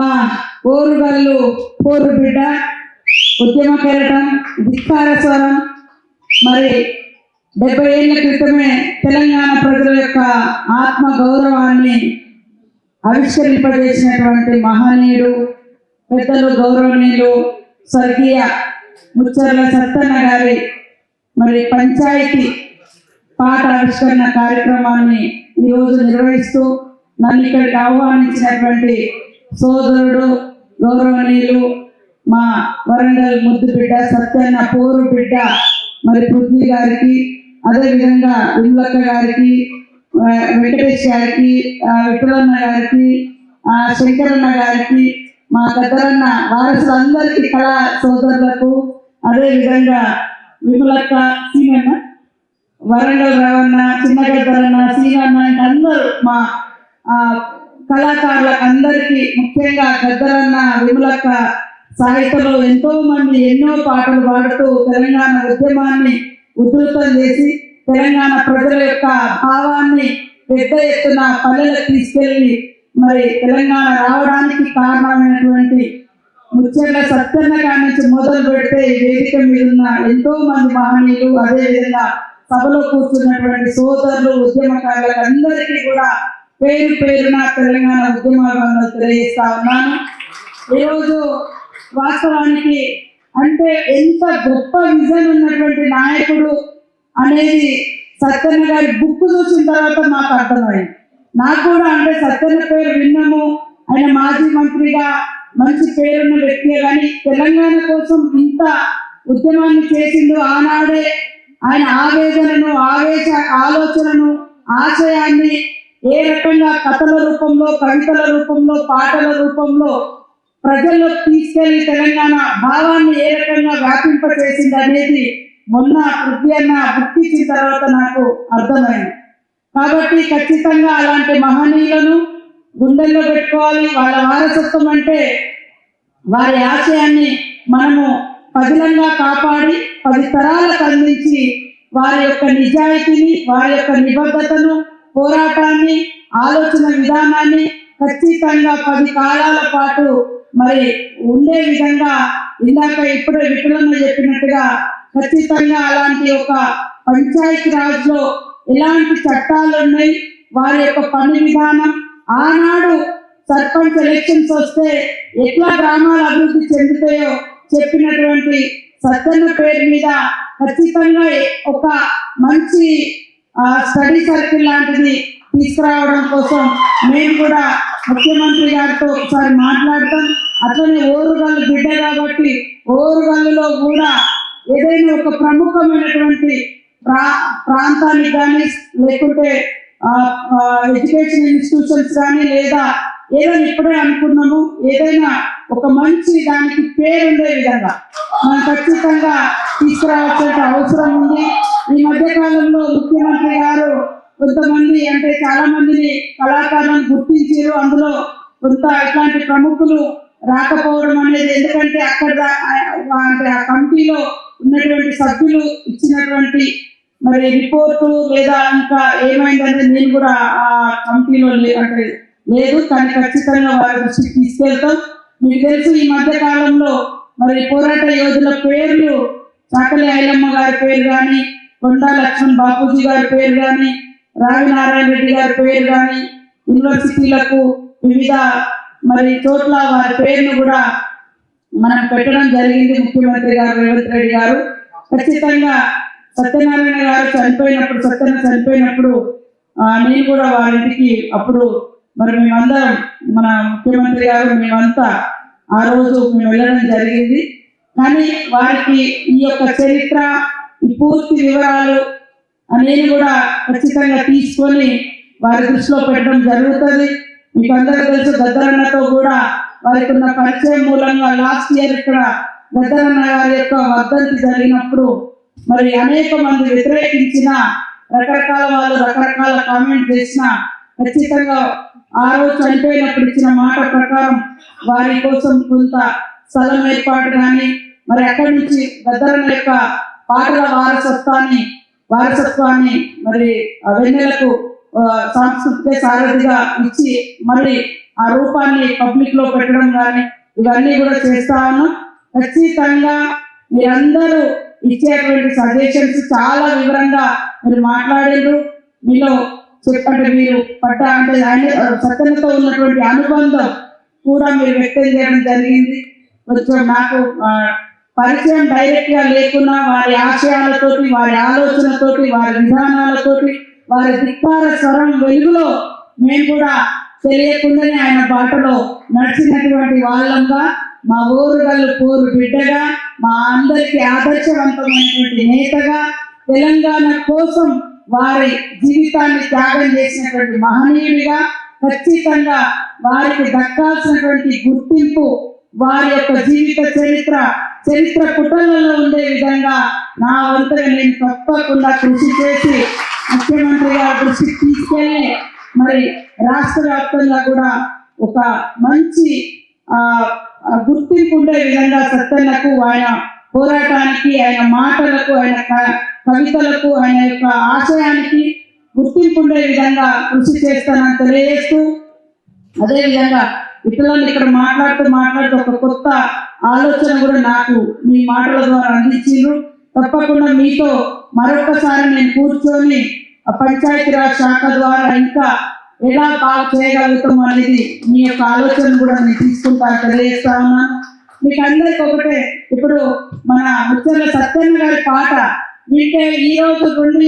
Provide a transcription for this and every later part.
మా ఓరుగల్లు పోరు బిడ్డ, ఉద్యమ కెరటం, ధిక్కార స్వరం. మరి 70 ఏళ్ల క్రితమే తెలంగాణ ప్రజల యొక్క ఆత్మ గౌరవాన్ని ఆవిష్కరింపజేసినటువంటి మహనీయుడు, పెద్దలు గౌరవనీయులు స్వర్గీయ ముచ్చర్ల సత్తన్న గారి మరి పంచాయతీ పాట ఆవిష్కరణ కార్యక్రమాన్ని ఈరోజు నిర్వహిస్తూ నన్ను ఇక్కడికి ఆహ్వానించినటువంటి సోదరుడు గౌరవనీయులు మా వరంగల్ ముద్దు బిడ్డ సత్యన్న పోరు బిడ్డ మరి పృథ్వీ గారికి, అదేవిధంగా విమలక్క గారికి, వెంకటేష్ గారికి, విఠలన్న గారికి, శంకరన్న గారికి, మా గద్దరన్న వారసులందరికీ కళా సోదరులకు, అదేవిధంగా విమలక్క, సీనన్న, వరంగల్ రావన్న, చిన్న గద్దరన్న, సీనన్న, అందరూ మా కళాకారులకు అందరికీ, ముఖ్యంగా గద్దరన్న, విమలక్క సాహిత్యంలో ఎంతో మంది ఎన్నో పాటలు పాడుతూ తెలంగాణ ఉద్యమాన్ని ఉధృతం చేసి తెలంగాణ ప్రజల యొక్క భావాన్ని పెద్ద ఎత్తున పల్లెలకు తీసుకెళ్లి మరి తెలంగాణ రావడానికి కారణమైనటువంటి ముచ్చర్ల సత్యన్న గారి నుంచి మొదలు పెడితే వేదిక మీద ఉన్న ఎంతో మంది మహనీయులు, అదేవిధంగా సభలో కూర్చున్నటువంటి సోదరులు, ఉద్యమకారులకు అందరికీ కూడా పేరు పేరున తెలంగాణ ఉద్యమాలను తెలియజేస్తా ఉన్నాను. ఈరోజు వాస్తవానికి అంటే ఎంత గొప్ప విజన్ ఉన్నటువంటి నాయకుడు అనేది సత్యన్న గారి బుక్ చూసిన తర్వాత మాకు అర్థమైంది. నాకు కూడా అంటే సత్యన్న పేరు విన్నాము, ఆయన మాజీ మంత్రిగా మంచి పేరున్న వ్యక్తి, కానీ తెలంగాణ కోసం ఇంత ఉద్యమాన్ని చేసిండు. ఆనాడే ఆయన ఆవేదనను, ఆలోచనను, ఆశయాన్ని ఏ రకంగా కథల రూపంలో, కవితల రూపంలో, పాటల రూపంలో ప్రజల్లో తీసుకెళ్లి తెలంగాణ భావాన్ని ఏ రకంగా వ్యాపింపచేసింది అనేది మొన్న పృథ్వీ అన్న బుక్ ఇచ్చిన తర్వాత నాకు అర్థమైంది. కాబట్టి ఖచ్చితంగా అలాంటి మహనీయులను గుండెల్లో పెట్టుకోవాలి. వాళ్ళ వారసత్వం అంటే వారి ఆశయాన్ని మనము పదిలంగా కాపాడి 10 తరాలకు అందించి వారి యొక్క నిజాయితీని, వారి యొక్క నిబద్ధతను, పోరాటాన్ని, ఆలోచన విధానాన్ని ఖచ్చితంగా 10 కాలాల పాటు మరి ఉండే విధంగా ఇందాక ఇప్పుడే విఠలన్న చెప్పినట్టుగా ఖచ్చితంగా అలాంటి ఒక పంచాయతీ రాజ్ లో ఎలాంటి చట్టాలు ఉన్నాయి, వారి యొక్క పని విధానం, ఆనాడు సర్పంచ్ ఎలక్షన్స్ వస్తే ఎట్లా గ్రామాలు అభివృద్ధి చెందుతాయో చెప్పినటువంటి సత్యన్న పేరు మీద ఖచ్చితంగా ఒక మంచి స్టడీ సర్కిల్ లాంటిది తీసుకురావడం కోసం మేము కూడా ముఖ్యమంత్రి గారితో ఒకసారి మాట్లాడతాం. అట్లనే ఓరుగల్లు బిడ్డ కాబట్టి ఓరుగల్లులో కూడా ఏదైనా ఒక ప్రముఖమైనటువంటి ప్రాంతానికి కానీ, లేకుంటే ఎడ్యుకేషన్ ఇన్స్టిట్యూషన్స్ కానీ, లేదా ఏదైనా ఇప్పుడే అనుకున్నాము ఏదైనా ఒక మంచి దానికి పేరుండే విధంగా మనం ఖచ్చితంగా తీసుకురావాల్సిన అవసరం ఉంది. ఈ మధ్య కాలంలో ముఖ్యమంత్రి గారు కొంతమంది అంటే చాలా మందిని కళాకారులను గుర్తించారు. అందులో కొంత ఇట్లాంటి ప్రముఖులు రాకపోవడం అనేది, ఎందుకంటే అక్కడ అంటే ఆ కమిటీలో ఉన్నటువంటి సభ్యులు ఇచ్చినటువంటి మరి రిపోర్టు లేదా ఇంకా ఏమైందనేది నేను కూడా ఆ కమిటీలో అంటే లేదు, కానీ ఖచ్చితంగా వారి దృష్టికి తీసుకెళ్తాం. మీకు తెలుసు ఈ మధ్య కాలంలో మరి పోరాట యోధుల పేర్లు చాకలి ఐలమ్మ గారి పేరు కానీ, కొండా లక్ష్మణ్ బాపూజీ గారి పేరు కానీ, రావి నారాయణ రెడ్డి గారి పేరు కానీ, యూనివర్సిటీలకు వివిధ మరి చోట్ల వారి పేరును కూడా మనం పెట్టడం జరిగింది. ముఖ్యమంత్రి గారు రేవంత్ రెడ్డి గారు ఖచ్చితంగా సత్యనారాయణ గారు చనిపోయినప్పుడు, సత్యన చనిపోయినప్పుడు నేను కూడా వారింటికి అప్పుడు మరి మేమందరం మన ముఖ్యమంత్రి గారు మేమంతా ఆ రోజు మేము వెళ్ళడం జరిగింది. కానీ వారికి ఈ యొక్క చరిత్ర, ఈ పూర్తి వివరాలు అనేది కూడా ఖచ్చితంగా తీసుకొని వారి దృష్టిలో పెట్టడం జరుగుతుంది. మీకు అందరూ తెలుసు గద్దరన్నతో కూడా వారికి ఉన్న పరిచయం మూలంగా లాస్ట్ ఇయర్ ఇక్కడ గద్దరన్న గారి యొక్క వర్ధంతి జరిగినప్పుడు మరి అనేక మంది వ్యతిరేకించిన, రకరకాల వాళ్ళు రకరకాల కామెంట్ చేసిన, ఖచ్చితంగా ఆ రోజు చనిపోయినప్పుడు ఇచ్చిన మాట ప్రకారం వారి కోసం కొంత స్థలం ఏర్పాటు కానీ, మరి అక్కడి నుంచి గద్దరన్న యొక్క పాటల వారసత్వాన్ని మరి వెన్నెలకు సాంస్కృతిక సారథిగా ఇచ్చి మళ్ళీ ఆ రూపాన్ని పబ్లిక్ లో పెట్టడం కానీ ఇవన్నీ కూడా చేస్తా ఉన్నాం. ఖచ్చితంగా మీరందరూ ఇచ్చేటువంటి సజెషన్స్ చాలా వివరంగా మీరు మాట్లాడారు. మీలో చెప్పండి, మీరు పడ్డ అంటే ఆయన సత్యనతో ఉన్నటువంటి అనుబంధం కూడా మీరు వ్యక్తం చేయడం జరిగింది. కొంచెం నాకు పరిచయం డైరెక్ట్ గా లేకున్నా వారి ఆశయాలతోటి, వారి ఆలోచనతోటి, వారి విధానాలతోటి, వారి ధిక్కార స్వరం వెలుగులో మేము కూడా తెలియకుండానే ఆయన బాటలో నడిచినటువంటి వాళ్ళంగా, మా ఊరుగల్లు పోరు బిడ్డగా, మా అందరికీ ఆదర్శవంతమైనటువంటి నేతగా, తెలంగాణ కోసం వారి జీవితాన్ని త్యాగం చేసినటువంటి మహనీయుడిగా, ఖచ్చితంగా వారికి దక్కాల్సినటువంటి గుర్తింపు వారి యొక్క జీవిత చరిత్ర పుటలలో ఉండే విధంగా నా వంతుగా నేను తప్పకుండా కృషి చేసి ముఖ్యమంత్రి గారి దృష్టికి తీసుకెళ్ళి మరి రాష్ట్ర వ్యాప్తంగా కూడా ఒక మంచి గుర్తింపు ఉండే విధంగా సత్యన్నకు, ఆయన పోరాటానికి, ఆయన మాటలకు, ఆయన కవితలకు, ఆయన యొక్క ఆశయానికి గుర్తింపు ఉండే విధంగా కృషి చేస్తానని తెలియజేస్తూ, అదేవిధంగా ఇతరులను ఇక్కడ మాట్లాడుతూ ఒక కొత్త ఆలోచన కూడా నాకు మీ మాటల ద్వారా అందించారు. తప్పకుండా మీతో మరొకసారి నేను కూర్చొని పంచాయతీరాజ్ శాఖ ద్వారా ఇంకా ఎలా బాగా చేయగలుగుతాం అనేది మీ యొక్క ఆలోచన కూడా నేను తీసుకుంటాను తెలియజేస్తా ఉన్నాను. మీకు అందరికి ఒకటే, ఇప్పుడు మన ముచ్చర్ల సత్యన్న గారి పాట వింటే ఈ రోజు 2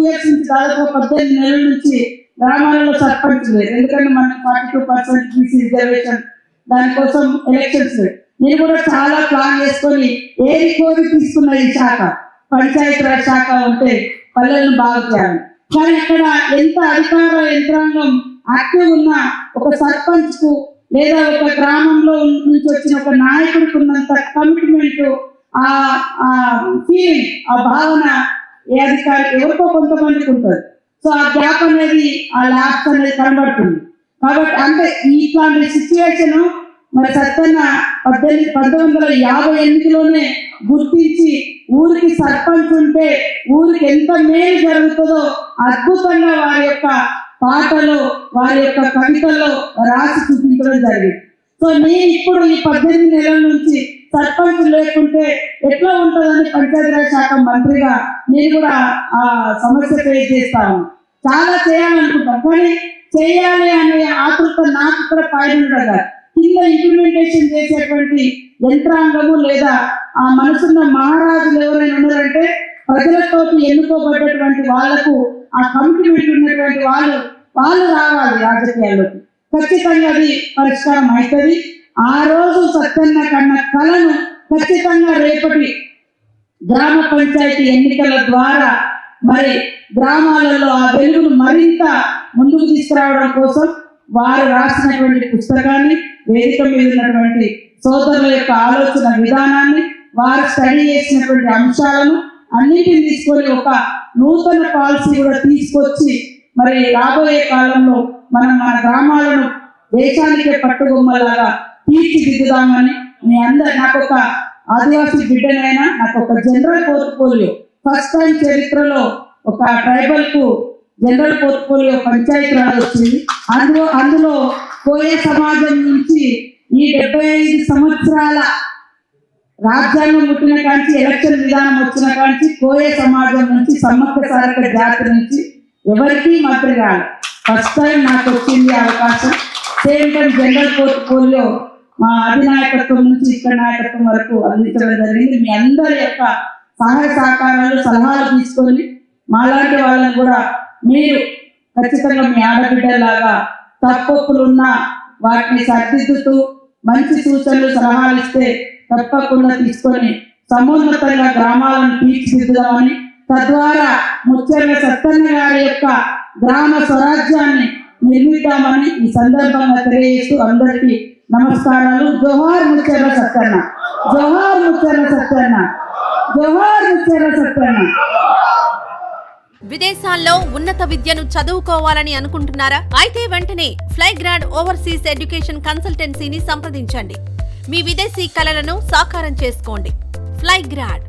years నుంచి దాదాపు 18 నెలల నుంచి గ్రామాలలో సర్పంచ్ లేదు. ఎందుకంటే మనకు 42% బీసీ రిజర్వేషన్, దానికోసం ఎలక్షన్స్. నేను కూడా చాలా ప్లాన్ చేసుకొని ఏది కోరి తీసుకున్న ఈ శాఖ, పంచాయతీరాజ్ శాఖ ఉంటే పల్లెలను బాగు చేయాలి. కానీ అక్కడ ఎంత అధికార యంత్రాంగం యాక్టివ్ ఉన్నా ఒక సర్పంచ్ కు లేదా ఒక గ్రామంలో నుంచి వచ్చిన ఒక నాయకుడికి ఉన్నంత కమిట్మెంట్, ఆ ఫీలింగ్, ఆ భావన ఏ అధికారి ఎవరికో కొంతమందికి ఉంటుంది. సో ఆ గ్యాప్ అనేది, ఆ ల్యాబ్స్ అనేది కనబడుతుంది. కాబట్టి అంటే ఇట్లాంటి సిచ్యువేషన్ మరి సత్యన్న 1958లోనే గుర్తించి ఊరికి సర్పంచ్ ఉంటే ఊరికి ఎంత మేలు జరుగుతుందో అద్భుతంగా వారి యొక్క పాటలు, వారి యొక్క కవితల్లో రాసి చూపించడం జరిగింది. సో నేను ఇప్పుడు ఈ 18 నెలల నుంచి సర్పంచ్ లేకుంటే ఎట్లా ఉంటుందని పంచాయతీరాజ్ శాఖ మంత్రిగా నేను కూడా ఆ సమస్య ఫేస్ చేస్తాను. చాలా చేయాలనుకుంటాం, కానీ చేయాలి అనే ఆతృత నాకు కూడా పైన ఉండదు. కింద ఇంప్లిమెంటేషన్ చేసేటువంటి యంత్రాంగము లేదా ఆ మనసున్న మహారాజులు ఎవరైనా ఉన్నారంటే ప్రజలతో ఎన్నుకోబడ్డటువంటి వాళ్లకు ఆ కమిట్మెంట్ ఉన్నటువంటి వాళ్ళు రావాలి రాజకీయాల్లోకి. ఖచ్చితంగా అది పరిష్కారం అవుతుంది. ఆ రోజు సత్యన్న కన్న కళను ఖచ్చితంగా రేపటి గ్రామ పంచాయతీ ఎన్నికల ద్వారా మరి గ్రామాలలో ఆ వెలుగును మరింత ముందుకు తీసుకురావడం కోసం వారు రాసినటువంటి పుస్తకాన్ని, వేదిక మీద ఉన్నటువంటి సోదరుల యొక్క ఆలోచన విధానాన్ని, వారు స్టడీ చేసినటువంటి అంశాలను అన్నిటిని తీసుకొని ఒక నూతన పాలసీ కూడా తీసుకొచ్చి మరి రాబోయే కాలంలో మనం మన గ్రామాలను దేశానికే పట్టుబొమ్మలాగా తీర్చిదిద్దుదామని మీ అందరు, నాకు ఒక ఆదివాసీ బిడ్డనైనా నాకు ఒక జనరల్ పోర్ట్ఫోలియో, ఫస్ట్ టైం చరిత్రలో ఒక ట్రైబల్ కు జనరల్ పోర్ట్ఫోలియో పంచాయతీరాజ్ వచ్చింది. అందులో కోయ సమాజం నుంచి ఈ 75 సంవత్సరాల రాజ్యాంగం పుట్టిన కాంచి, ఎలక్షన్ విధానం వచ్చిన కాంచి కోయ సమాజం నుంచి, సమ్మక్క సారక్క జాతి నుంచి ఎవరికి మంత్రి కాదు. ఫస్ట్ టైం నాకు వచ్చింది అవకాశం. సేమ్ టైం జనరల్ పోర్ట్ఫోలియో మా అధినాయకత్వం నుంచి ఇక్కడ నాయకత్వం వరకు అందించడం జరిగింది. మీ అందరి యొక్క సహాయ సహకారాలు, సలహాలు తీసుకొని మాలాంటి వాళ్ళని కూడా మీరు ఖచ్చితంగా మీ ఆడబిడ్డలాగా తప్పొప్పులున్నా వాటిని సరిదిద్దుతూ మంచి సూచనలు, సలహాలు ఇస్తే తప్పకుండా తీసుకొని సమున్నతంగా గ్రామాలను తీర్చిదిద్దామని, తద్వారా ముచ్చర్ల సత్యన్న గారి యొక్క గ్రామ స్వరాజ్యాన్ని నిర్మిద్దామని ఈ సందర్భంగా తెలియజేస్తూ అందరికీ నమస్కారాలు. జోహార్ ముచ్చర్ల సత్యన్న, జోహార్ ముచ్చర్ల సత్యన్న, జోహార్ ముచ్చర్ల సత్యన్న. విదేశాల్లో ఉన్నత విద్యను చదువుకోవాలని అనుకుంటున్నారా? అయితే వెంటనే ఫ్లైగ్రాడ్ ఓవర్సీస్ ఎడ్యుకేషన్ కన్సల్టెన్సీని సంప్రదించండి. మీ విదేశీ కలలను సాకారం చేసుకోండి. ఫ్లైగ్రాడ్